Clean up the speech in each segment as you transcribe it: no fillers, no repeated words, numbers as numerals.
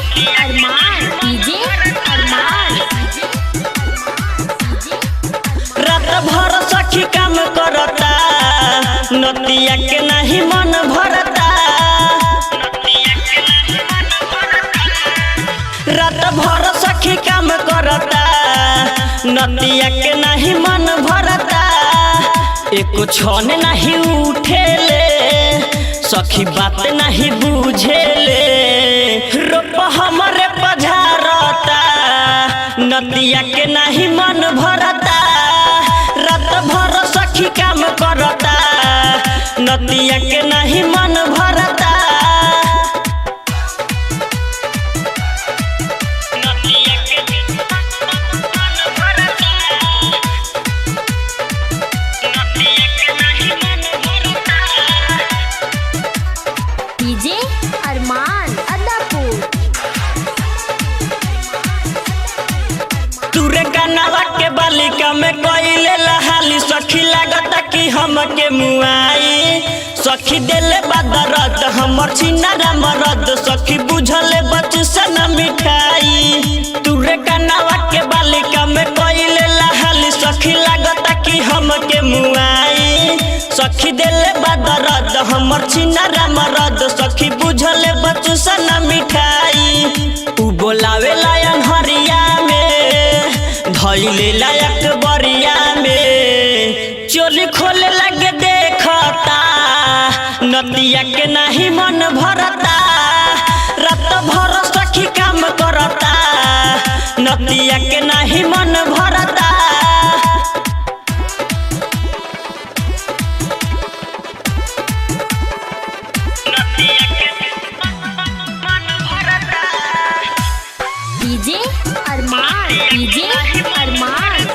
अरमान DJ अरमान रात भर सखी काम करता नतिया के नहीं मन भरता। रात भर सखी काम करता नतिया के नहीं मन भरता। एको छन नहीं उठेले सखी बात नहीं बुझेले। रोप हमरे पझारता नतिया के नहीं मन भरता। रात भर सखी काम करता नतिया के नहीं मन भरता। डीजे अरमान अदापुर तुरे कनावा के बालिका में कोइले लहाली सखी लागता कि हमके मुआई। सखी देले बदरद हमर छिनारा मरद सखी बुझले बचसन मिठाई। तुरे कनावा के बालिका में कोइले लहाली सखी लागता कि हमके मुआई। सखी देले बदरद हमर छिनारा मरद सखी बुझले बचसन मिठाई। उ बोलावे लायन हरिया में धइले लायक बरिया में चोली खोले लगे देखता नतिया के नहीं मन भरता। रात भर सखी काम करता नतिया के नहीं मन भरता। डीजे अरमान डीजे अरमान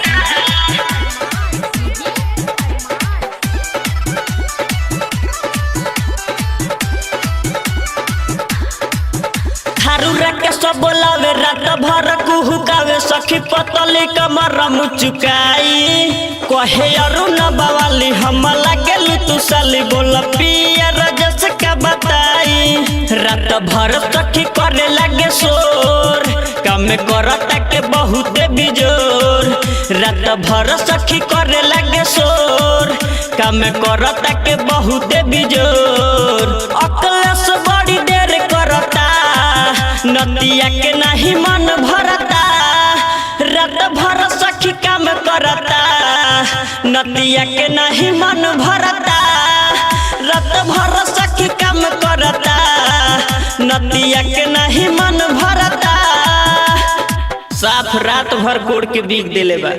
थारूरा के सब बोलावे रात भर कुहुकावे सखी पतली कमर मुचुकाई। कहे अरुण बवाली हम लागेलू तू साली बोल पिया रजस का बताई। रात भर सखी करे लगे शोर काम करता के बहुत बिजोर। रात भर सखी करे लगे शोर काम करता के बहुत बिजोर। अकलस बड़ी देर करता नतिया के नहीं मन भरता। रात भर सखी काम करता नतिया के नहीं मन भरता। रात भर सखी काम करता नतिया के नहीं मन भरता। साफ रात भर कोड़ के बीग देले बा।